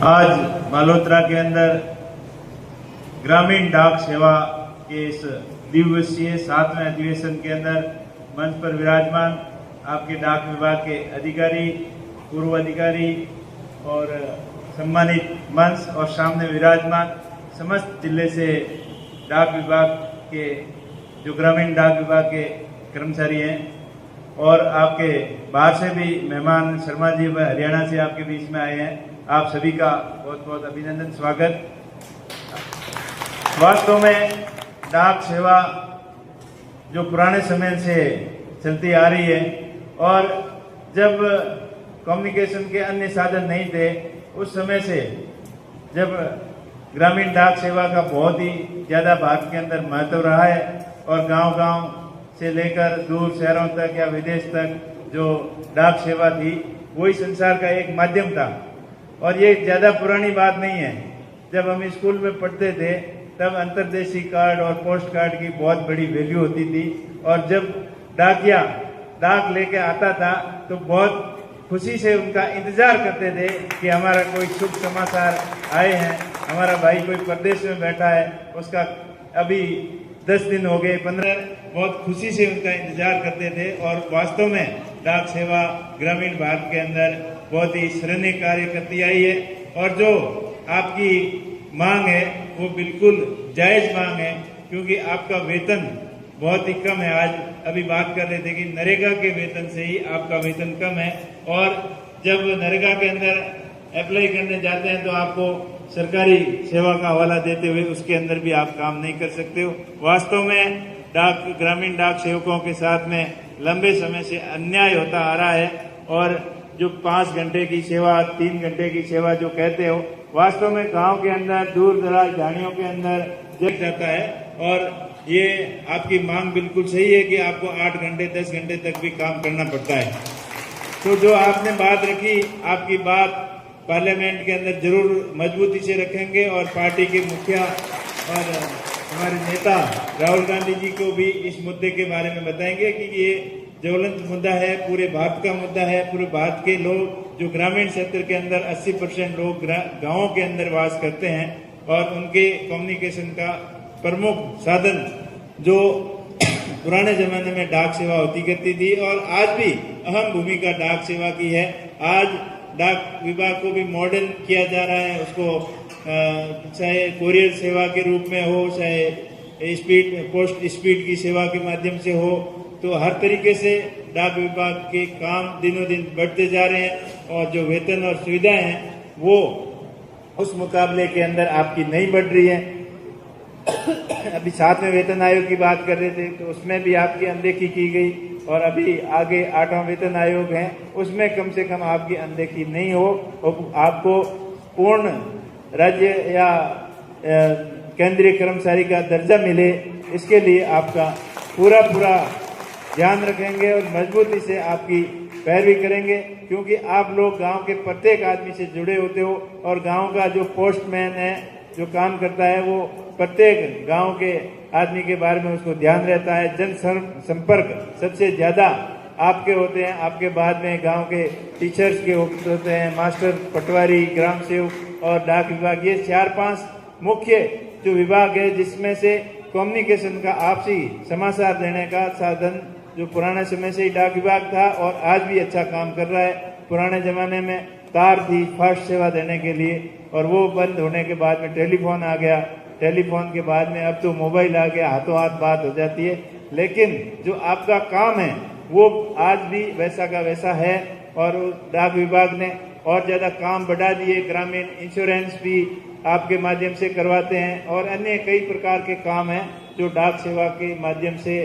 आज बालोतरा के अंदर ग्रामीण डाक सेवा के इस दिवसीय 7वें अधिवेशन के अंदर मंच पर विराजमान आपके डाक विभाग के अधिकारी, पूर्व अधिकारी और सम्मानित मंच और सामने विराजमान समस्त जिले से डाक विभाग के जो ग्रामीण डाक विभाग के कर्मचारी हैं और आपके बाहर से भी मेहमान शर्मा जी व हरियाणा से आपके बीच में आए हैं, आप सभी का बहुत बहुत अभिनंदन, स्वागत। वास्तव में डाक सेवा जो पुराने समय से चलती आ रही है और जब कम्युनिकेशन के अन्य साधन नहीं थे उस समय से जब ग्रामीण डाक सेवा का बहुत ही ज़्यादा भारत के अंदर महत्व रहा है और गांव-गांव से लेकर दूर शहरों तक या विदेश तक जो डाक सेवा थी वही संसार का एक माध्यम था। और ये ज़्यादा पुरानी बात नहीं है। जब हम स्कूल में पढ़ते थे तब अंतर्देशीय कार्ड और पोस्ट कार्ड की बहुत बड़ी वैल्यू होती थी और जब डाकिया डाक लेके आता था तो बहुत खुशी से उनका इंतजार करते थे कि हमारा कोई शुभ समाचार आए हैं, हमारा भाई कोई प्रदेश में बैठा है, उसका अभी 10 दिन हो गए, 15, बहुत खुशी से उनका इंतजार करते थे। और वास्तव में डाक सेवा ग्रामीण भारत के अंदर बहुत ही सराहनीय कार्य करती आई है और जो आपकी मांग है वो बिल्कुल जायज मांग है, क्योंकि आपका वेतन बहुत ही कम है। आज अभी बात कर रहे थे कि नरेगा के वेतन से ही आपका वेतन कम है और जब नरेगा के अंदर अप्लाई करने जाते हैं तो आपको सरकारी सेवा का हवाला देते हुए उसके अंदर भी आप काम नहीं कर सकते हो। वास्तव में ग्रामीण डाक सेवकों के साथ में लंबे समय से अन्याय होता आ रहा है और जो 5 घंटे की सेवा, 3 घंटे की सेवा जो कहते हो, वास्तव में गांव के अंदर दूर दराज झाड़ियों के अंदर जग जाता है। और ये आपकी मांग बिल्कुल सही है कि आपको 8 घंटे 10 घंटे तक भी काम करना पड़ता है। तो जो आपने बात रखी, आपकी बात पार्लियामेंट के अंदर जरूर मजबूती से रखेंगे और पार्टी के मुखिया और हमारे नेता राहुल गांधी जी को भी इस मुद्दे के बारे में बताएंगे कि ये ज्वलंत मुद्दा है, पूरे भारत का मुद्दा है। पूरे भारत के लोग जो ग्रामीण क्षेत्र के अंदर 80% लोग गांवों के अंदर वास करते हैं और उनके कम्युनिकेशन का प्रमुख साधन जो पुराने जमाने में डाक सेवा होती करती थी और आज भी अहम भूमिका डाक सेवा की है। आज डाक विभाग को भी मॉडर्न किया जा रहा है, उसको चाहे कोरियर सेवा के रूप में हो, चाहे पोस्ट स्पीड की सेवा के माध्यम से हो, तो हर तरीके से डाक विभाग के काम दिनों दिन बढ़ते जा रहे हैं और जो वेतन और सुविधाएं हैं वो उस मुकाबले के अंदर आपकी नहीं बढ़ रही है। अभी 7वें वेतन आयोग की बात कर रहे थे तो उसमें भी आपकी अनदेखी की गई और अभी आगे 8वां वेतन आयोग है, उसमें कम से कम आपकी अनदेखी नहीं हो और आपको पूर्ण राज्य या केंद्रीय कर्मचारी का दर्जा मिले, इसके लिए आपका पूरा ध्यान रखेंगे और मजबूती से आपकी पैरवी करेंगे, क्योंकि आप लोग गांव के प्रत्येक आदमी से जुड़े होते हो और गांव का जो पोस्टमैन है जो काम करता है वो प्रत्येक गांव के आदमी के बारे में उसको ध्यान रहता है। जन संपर्क सबसे ज्यादा आपके होते हैं, आपके बाद में गांव के टीचर्स के होते हैं, मास्टर, पटवारी, ग्राम सेवक और डाक विभाग। ये 4-5 मुख्य जो विभाग है जिसमें से कम्युनिकेशन का आपसी समाचार देने का साधन जो पुराने समय से ही डाक विभाग था और आज भी अच्छा काम कर रहा है। पुराने जमाने में तार थी फास्ट सेवा देने के लिए और वो बंद होने के बाद में टेलीफोन आ गया, टेलीफोन के बाद में अब तो मोबाइल आ गया, हाथों हाथ बात हो जाती है। लेकिन जो आपका काम है वो आज भी वैसा का वैसा है और डाक विभाग ने और ज्यादा काम बढ़ा दिए। ग्रामीण इंश्योरेंस भी आपके माध्यम से करवाते हैं और अन्य कई प्रकार के काम हैं जो डाक सेवा के माध्यम से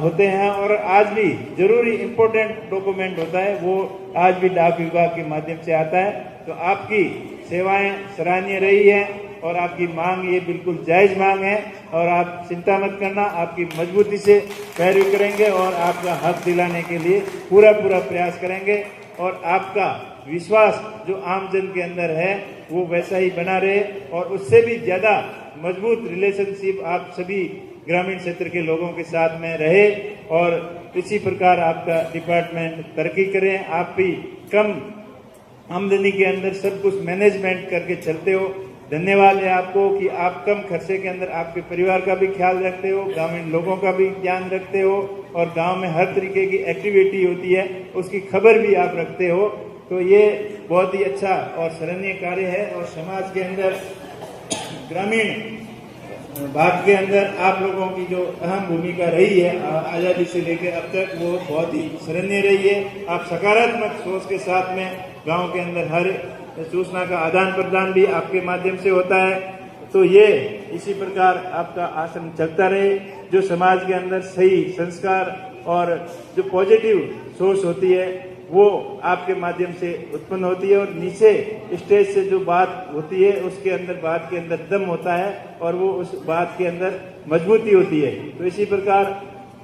होते हैं और आज भी जरूरी इम्पोर्टेंट डॉक्यूमेंट होता है वो आज भी डाक विभाग के माध्यम से आता है। तो आपकी सेवाएं सराहनीय रही है और आपकी मांग ये बिल्कुल जायज मांग है और आप चिंता मत करना, आपकी मजबूती से पैरवी करेंगे और आपका हक दिलाने के लिए पूरा प्रयास करेंगे और आपका विश्वास जो आम जन के अंदर है वो वैसा ही बना रहे और उससे भी ज्यादा मजबूत रिलेशनशिप आप सभी ग्रामीण क्षेत्र के लोगों के साथ में रहे और इसी प्रकार आपका डिपार्टमेंट तरक्की करें। आप भी कम आमदनी के अंदर सब कुछ मैनेजमेंट करके चलते हो। धन्यवाद है आपको कि आप कम खर्चे के अंदर आपके परिवार का भी ख्याल रखते हो, ग्रामीण लोगों का भी ध्यान रखते हो और गांव में हर तरीके की एक्टिविटी होती है उसकी खबर भी आप रखते हो। तो ये बहुत ही अच्छा और सराहनीय कार्य है और समाज के अंदर ग्रामीण भाग के अंदर आप लोगों की जो अहम भूमिका रही है आज़ादी से लेकर अब तक वो बहुत ही सराहनीय रही है। आप सकारात्मक सोच के साथ में गांव के अंदर हर सूचना का आदान प्रदान भी आपके माध्यम से होता है। तो ये इसी प्रकार आपका आश्रम चलता रहे, जो समाज के अंदर सही संस्कार और जो पॉजिटिव सोच होती है वो आपके माध्यम से उत्पन्न होती है और नीचे स्टेज से जो बात होती है उसके अंदर बात के अंदर दम होता है और वो उस बात के अंदर मजबूती होती है। तो इसी प्रकार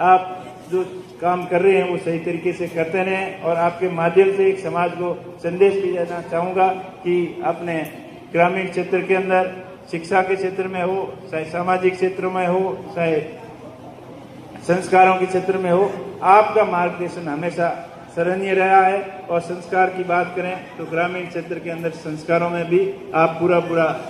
आप जो काम कर रहे हैं वो सही तरीके से करते रहें और आपके माध्यम से एक समाज को संदेश भी देना चाहूँगा कि अपने ग्रामीण क्षेत्र के अंदर शिक्षा के क्षेत्र में हो, चाहे सामाजिक क्षेत्रों में हो, चाहे संस्कारों के क्षेत्र में हो, आपका मार्गदर्शन हमेशा सराहनीय रहा है। और संस्कार की बात करें तो ग्रामीण क्षेत्र के अंदर संस्कारों में भी आप पूरा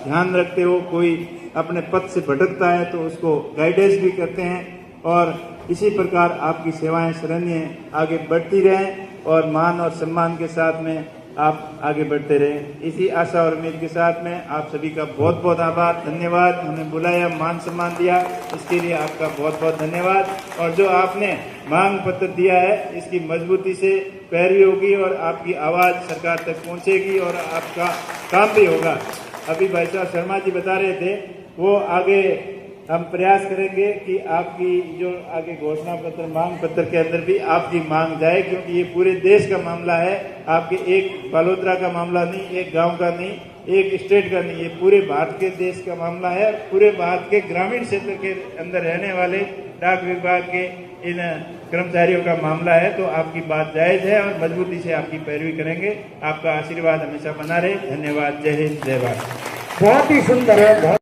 ध्यान रखते हो। कोई अपने पथ से भटकता है तो उसको गाइडेंस भी करते हैं और इसी प्रकार आपकी सेवाएं सराहनीय आगे बढ़ती रहें और मान और सम्मान के साथ में आप आगे बढ़ते रहें। इसी आशा और उम्मीद के साथ में आप सभी का बहुत बहुत आभार, धन्यवाद। हमें बुलाया, मान सम्मान दिया, इसके लिए आपका बहुत बहुत धन्यवाद। और जो आपने मांग पत्र दिया है इसकी मजबूती से पैरवी होगी और आपकी आवाज सरकार तक पहुंचेगी और आपका काम भी होगा। अभी भाई साहब शर्मा जी बता रहे थे वो आगे हम प्रयास करेंगे कि आपकी जो आगे घोषणा पत्र मांग पत्र के अंदर भी आपकी मांग जाए, क्योंकि ये पूरे देश का मामला है। आपके एक बालोतरा का मामला नहीं, एक गांव का नहीं, एक स्टेट का नहीं, ये पूरे भारत के देश का मामला है। पूरे भारत के ग्रामीण क्षेत्र के अंदर रहने वाले डाक विभाग के इन कर्मचारियों का मामला है। तो आपकी बात जायज है और मजबूती से आपकी पैरवी करेंगे। आपका आशीर्वाद हमेशा बना रहे। धन्यवाद। जय हिंद, जय भारत। बहुत ही सुंदर है।